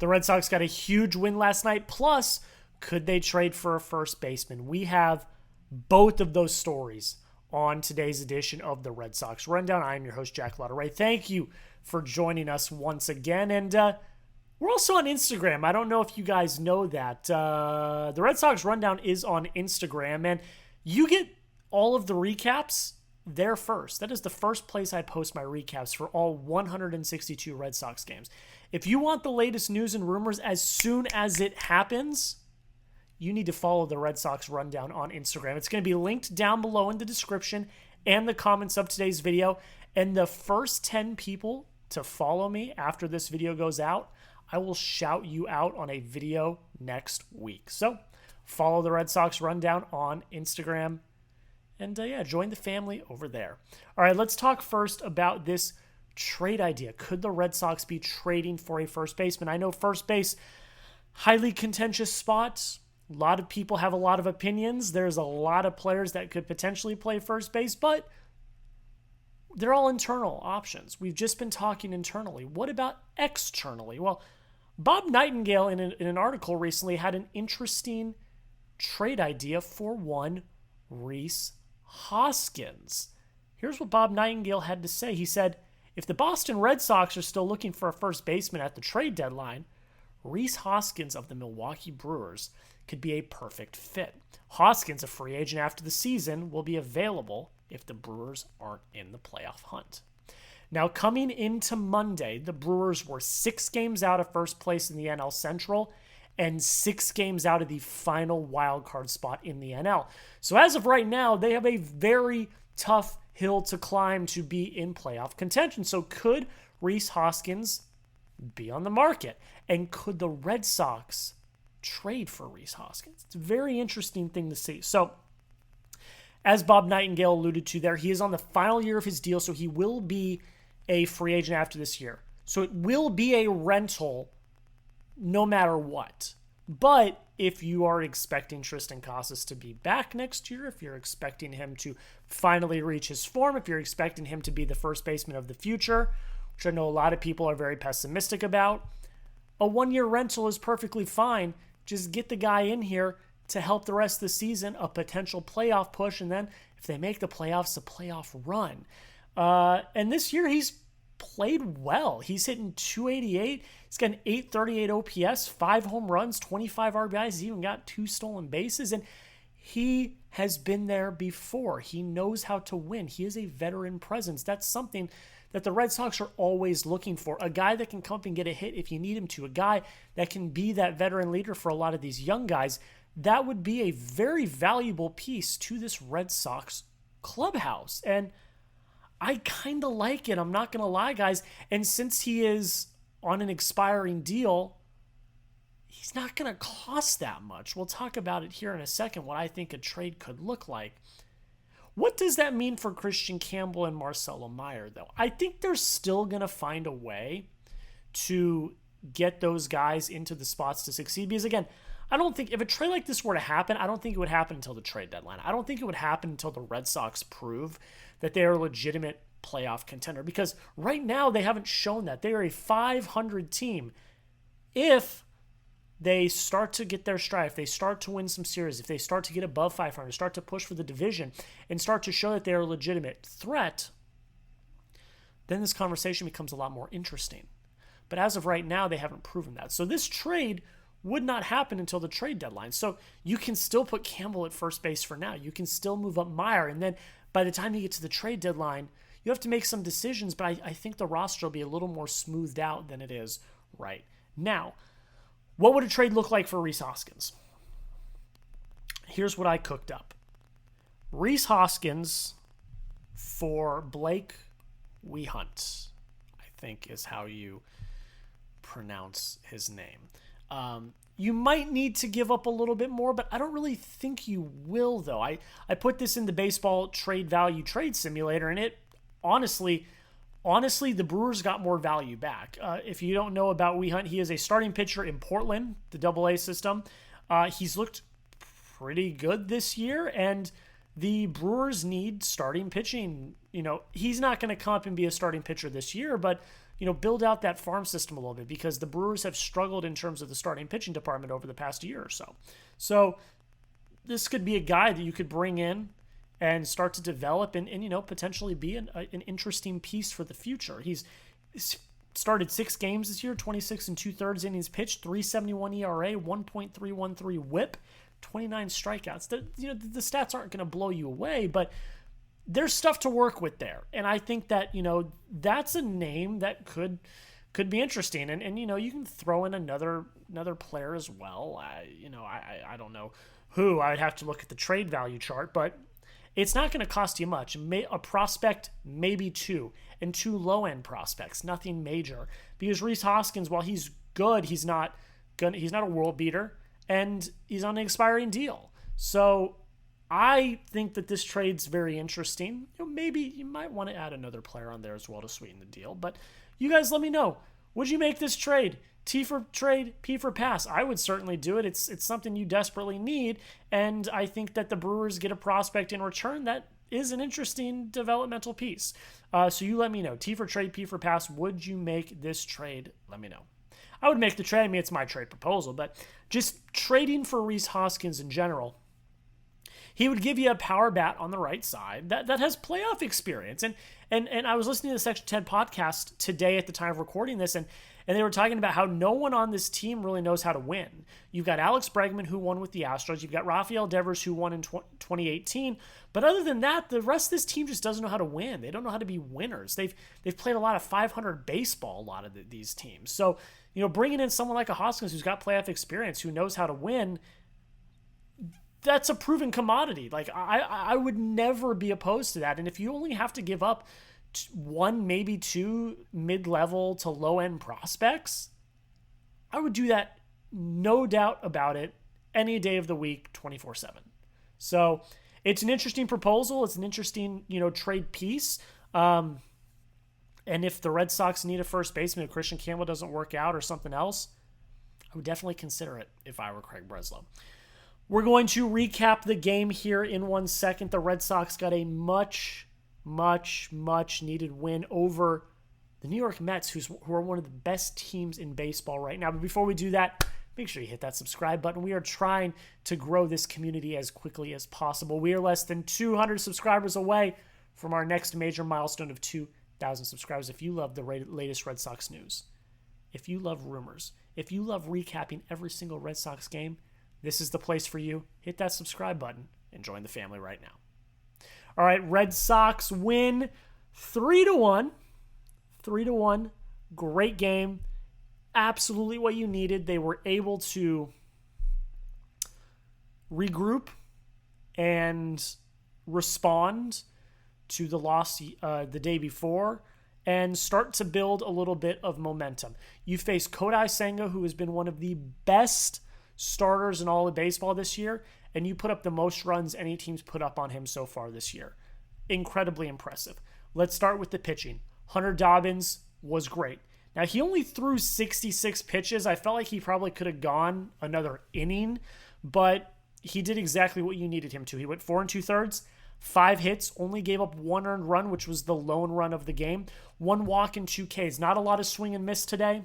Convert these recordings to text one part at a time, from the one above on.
The Red Sox got a huge win last night. Plus, could they trade for a first baseman? We have both of those stories on today's edition of the Red Sox Rundown. I am your host, Jack Lotteray. Thank you for joining us once again. And we're also on Instagram. I don't know if you guys know that. The Red Sox Rundown is on Instagram, and you get all of the recaps there first. That is the first place I post my recaps for all 162 Red Sox games. If you want the latest news and rumors as soon as it happens, you need to follow the Red Sox Rundown on Instagram. It's going to be linked down below in the description and the comments of today's video. And the first 10 people to follow me after this video goes out, I will shout you out on a video next week. So follow the Red Sox Rundown on Instagram. And join the family over there. All right, let's talk first about this trade idea. Could the Red Sox be trading for a first baseman? I know first base, highly contentious spot. A lot of people have a lot of opinions. There's a lot of players that could potentially play first base, but they're all internal options. We've just been talking internally. What about externally? Well, Bob Nightengale in an article recently had an interesting trade idea for one Rhys Hoskins. Here's what Bob Nightengale had to say. He said, if the Boston Red Sox are still looking for a first baseman at the trade deadline, Rhys Hoskins of the Milwaukee Brewers could be a perfect fit. Hoskins, a free agent after the season, will be available if the Brewers aren't in the playoff hunt. Now, coming into Monday, the Brewers were 6 games out of first place in the NL Central and 6 games out of the final wild card spot in the NL. So as of right now, they have a very tough hill to climb to be in playoff contention. So could Rhys Hoskins be on the market? And could the Red Sox trade for Rhys Hoskins? It's a very interesting thing to see. So as Bob Nightengale alluded to there, he is on the final year of his deal, so he will be a free agent after this year. So it will be a rental no matter what. But if you are expecting Triston Casas to be back next year, if you're expecting him to finally reach his form, if you're expecting him to be the first baseman of the future, which I know a lot of people are very pessimistic about, a 1-year rental is perfectly fine. Just get the guy in here to help the rest of the season, a potential playoff push, and then if they make the playoffs, a playoff run. And this year he's played well. He's hitting .288. He's got an .838 OPS, 5 home runs, 25 RBIs. He's even got 2 stolen bases, and he has been there before. He knows how to win. He is a veteran presence. That's something that the Red Sox are always looking for. A guy that can come up and get a hit if you need him to. A guy that can be that veteran leader for a lot of these young guys. That would be a very valuable piece to this Red Sox clubhouse. And I kind of like it. I'm not going to lie, guys. And since he is on an expiring deal, he's not going to cost that much. We'll talk about it here in a second, what I think a trade could look like. What does that mean for Kristian Campbell and Marcelo Meyer, though? I think they're still going to find a way to get those guys into the spots to succeed. Because, again, I don't think if a trade like this were to happen, I don't think it would happen until the trade deadline. I don't think it would happen until the Red Sox prove that they are a legitimate playoff contender. Because right now they haven't shown that. They are a 500 team. If they start to get their stride, if they start to win some series, if they start to get above 500, start to push for the division, and start to show that they're a legitimate threat, then this conversation becomes a lot more interesting. But as of right now, they haven't proven that. So this trade would not happen until the trade deadline. So you can still put Campbell at first base for now. You can still move up Meyer. And then by the time you get to the trade deadline, you have to make some decisions. But I think the roster will be a little more smoothed out than it is right now. What would a trade look like for Rhys Hoskins? Here's what I cooked up. Rhys Hoskins for Blake Wehunt, I think is how you pronounce his name. You might need to give up a little bit more, but I don't really think you will, though. I put this in the baseball trade value trade simulator, and it honestly, the Brewers got more value back. If you don't know about Wehunt, he is a starting pitcher in Portland, the AA system. He's looked pretty good this year, and the Brewers need starting pitching. He's not going to come up and be a starting pitcher this year, but build out that farm system a little bit, because the Brewers have struggled in terms of the starting pitching department over the past year or so. So this could be a guy that you could bring in and start to develop and potentially be an interesting piece for the future. He's started 6 games this year, 26 and 2/3 innings pitched, 3.71 ERA, 1.313 WHIP, 29 strikeouts. The stats aren't going to blow you away, but there's stuff to work with there. And I think that, that's a name that could be interesting. And you can throw in another player as well. I don't know who. I'd have to look at the trade value chart, but it's not going to cost you much. A prospect, maybe 2, and 2 low-end prospects, nothing major. Because Rhys Hoskins, while he's good, he's not a world beater, and he's on an expiring deal. So I think that this trade's very interesting. Maybe you might want to add another player on there as well to sweeten the deal. But you guys let me know. Would you make this trade? T for trade, P for pass. I would certainly do it. It's something you desperately need. And I think that the Brewers get a prospect in return that is an interesting developmental piece. So you let me know. T for trade, P for pass. Would you make this trade? Let me know. I would make the trade. I mean, it's my trade proposal. But just trading for Rhys Hoskins in general, he would give you a power bat on the right side that has playoff experience. And I was listening to the Section 10 podcast today at the time of recording this, and they were talking about how no one on this team really knows how to win. You've got Alex Bregman, who won with the Astros. You've got Rafael Devers, who won in 2018. But other than that, the rest of this team just doesn't know how to win. They don't know how to be winners. They've played a lot of 500 baseball, a lot of these teams. So, bringing in someone like a Hoskins who's got playoff experience, who knows how to win, that's a proven commodity. Like, I would never be opposed to that. And if you only have to give up 1, maybe 2 mid-level to low-end prospects, I would do that, no doubt about it, any day of the week, 24/7. So it's an interesting proposal. It's an interesting, trade piece. And if the Red Sox need a first baseman, if Kristian Campbell doesn't work out or something else, I would definitely consider it if I were Craig Breslow. We're going to recap the game here in 1 second. The Red Sox got a much needed win over the New York Mets, who are one of the best teams in baseball right now. But before we do that, make sure you hit that subscribe button. We are trying to grow this community as quickly as possible. We are less than 200 subscribers away from our next major milestone of 2,000 subscribers. If you love the latest Red Sox news, if you love rumors, if you love recapping every single Red Sox game, this is the place for you. Hit that subscribe button and join the family right now. All right, Red Sox win 3-1. 3-1. Great game. Absolutely what you needed. They were able to regroup and respond to the loss the day before and start to build a little bit of momentum. You face Kodai Senga, who has been one of the best starters in all of baseball this year, and you put up the most runs any team's put up on him so far this year. Incredibly impressive. Let's start with the pitching. Hunter Dobbins was great. Now, he only threw 66 pitches. I felt like he probably could have gone another inning, but he did exactly what you needed him to. He went 4 2/3, 5 hits, only gave up 1 earned run, which was the lone run of the game, 1 walk and 2 Ks. Not a lot of swing and miss today.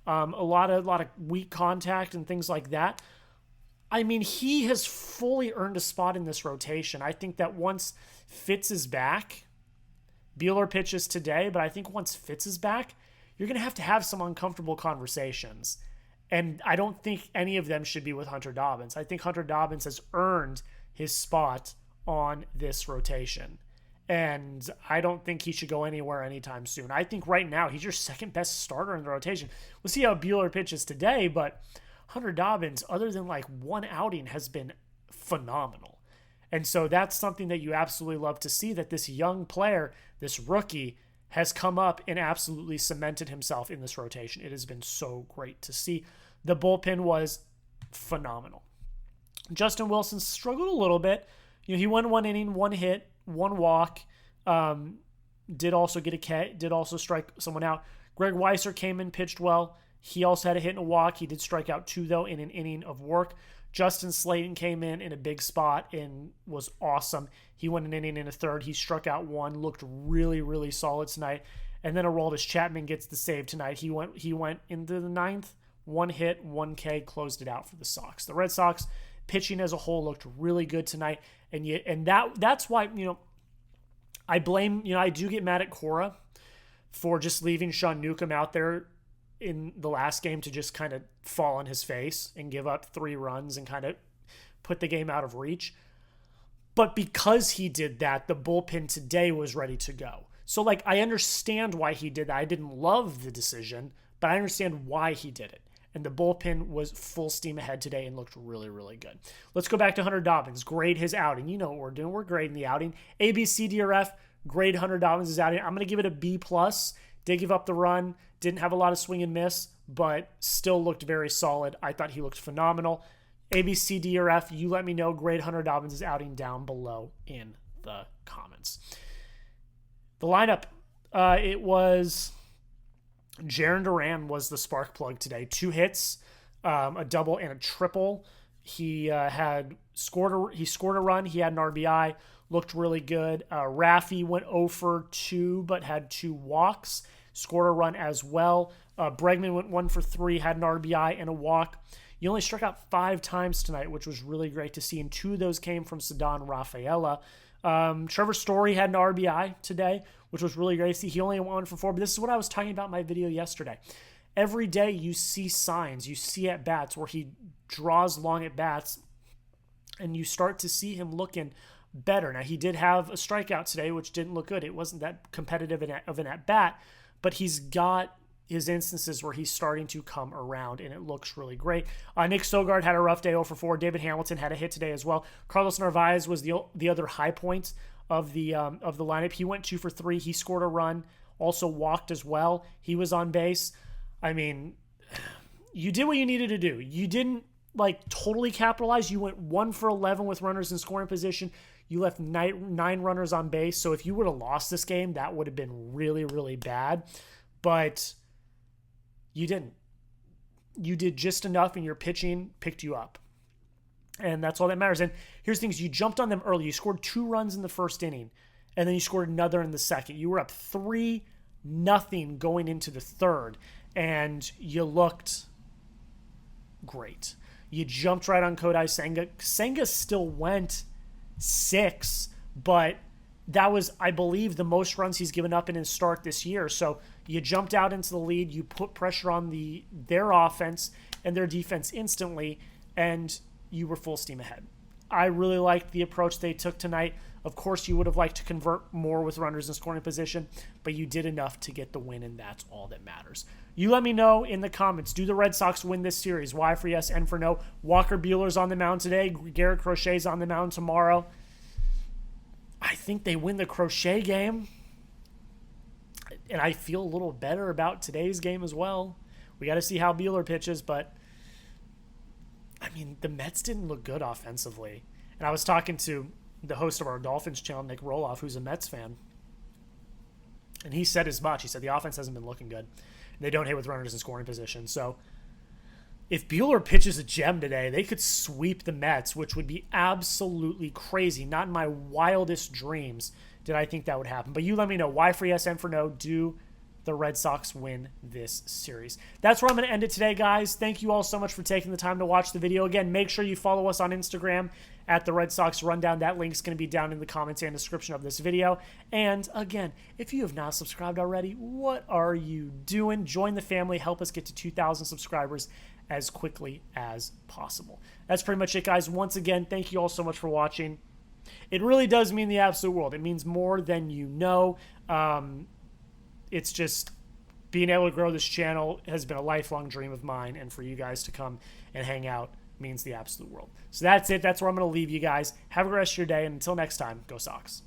A lot of weak contact and things like that. I mean, he has fully earned a spot in this rotation. I think that once Fitz is back, Buehler pitches today, but I think once Fitz is back, you're going to have some uncomfortable conversations. And I don't think any of them should be with Hunter Dobbins. I think Hunter Dobbins has earned his spot on this rotation. And I don't think he should go anywhere anytime soon. I think right now he's your second best starter in the rotation. We'll see how Buehler pitches today, but Hunter Dobbins, other than 1 outing, has been phenomenal. And so that's something that you absolutely love to see, that this young player, this rookie, has come up and absolutely cemented himself in this rotation. It has been so great to see. The bullpen was phenomenal. Justin Wilson struggled a little bit. He won 1 inning, 1 hit, 1 walk, did also get a K, did also strike someone out. Greg Weiser came in, pitched well. He also had a hit and a walk. He did strike out 2, though, in an inning of work. Justin Slayton came in a big spot and was awesome. He went an inning and a third. He struck out one, looked really, really solid tonight. And then Aroldis Chapman gets the save tonight. He went into the ninth, 1 hit, 1 K, closed it out for the Sox. The Red Sox pitching as a whole looked really good tonight. And that's why, I do get mad at Cora for just leaving Sean Newcomb out there in the last game to just kind of fall on his face and give up 3 runs and kind of put the game out of reach. But because he did that, the bullpen today was ready to go. So, I understand why he did that. I didn't love the decision, but I understand why he did it. And the bullpen was full steam ahead today and looked really, really good. Let's go back to Hunter Dobbins. Grade his outing. You know what we're doing. We're grading the outing. A, B, C, D, or F. Grade Hunter Dobbins' outing. I'm going to give it a B+. Did give up the run. Didn't have a lot of swing and miss, but still looked very solid. I thought he looked phenomenal. A, B, C, D, or F. You let me know. Grade Hunter Dobbins' outing down below in the comments. The lineup, it was Jarren Duran was the spark plug today. 2 hits, a double and a triple. He scored a run. He had an RBI. Looked really good. Raffy went 0 for 2, but had 2 walks. Scored a run as well. Bregman went 1 for 3, had an RBI and a walk. He only struck out 5 times tonight, which was really great to see, and 2 of those came from Ceddanne Rafaela. Trevor Story had an RBI today, which was really great to see. He only went 1 for 4, but this is what I was talking about in my video yesterday. Every day you see signs, you see at-bats where he draws long at-bats, and you start to see him looking better. Now, he did have a strikeout today, which didn't look good. It wasn't that competitive of an at-bat, but he's got his instances where he's starting to come around, and it looks really great. Nick Sogard had a rough day, 0 for 4. David Hamilton had a hit today as well. Carlos Narvaez was the other high point of the lineup. He went 2 for 3. He scored a run, also walked as well. He was on base. I mean, you did what you needed to do. You didn't totally capitalize. You went 1 for 11 with runners in scoring position. You left 9 runners on base. So if you would have lost this game, that would have been really, really bad. But you didn't. You did just enough, and your pitching picked you up. And that's all that matters. And here's things. You jumped on them early. You scored 2 runs in the first inning, and then you scored another in the second. You were up 3-0 going into the third, and you looked great. You jumped right on Kodai Senga. Senga still went 6, but that was, I believe, the most runs he's given up in his start this year. So you jumped out into the lead. You put pressure on their offense and their defense instantly, and you were full steam ahead. I really liked the approach they took tonight. Of course, you would have liked to convert more with runners in scoring position, but you did enough to get the win, and that's all that matters. You let me know in the comments. Do the Red Sox win this series? Y for yes, N for no. Walker Buehler's on the mound today. Garrett Crochet's on the mound tomorrow. I think they win the Crochet game, and I feel a little better about today's game as well. We got to see how Buehler pitches, but I mean, the Mets didn't look good offensively. And I was talking to the host of our Dolphins channel, Nick Roloff, who's a Mets fan, and he said as much. He said the offense hasn't been looking good. They don't hit with runners in scoring position. So if Buehler pitches a gem today, they could sweep the Mets, which would be absolutely crazy. Not in my wildest dreams did I think that would happen. But you let me know. Y for yes, N for no. Do the Red Sox win this series? That's where I'm going to end it today, guys. Thank you all so much for taking the time to watch the video. Again, make sure you follow us on Instagram at the Red Sox Rundown. That link's going to be down in the comments and description of this video. And again, if you have not subscribed already, what are you doing? Join the family. Help us get to 2,000 subscribers as quickly as possible. That's pretty much it, guys. Once again, thank you all so much for watching. It really does mean the absolute world. It means more than you know. It's just being able to grow this channel has been a lifelong dream of mine, and for you guys to come and hang out means the absolute world. So that's it. That's where I'm going to leave you guys. Have a great rest of your day, and until next time, go Sox.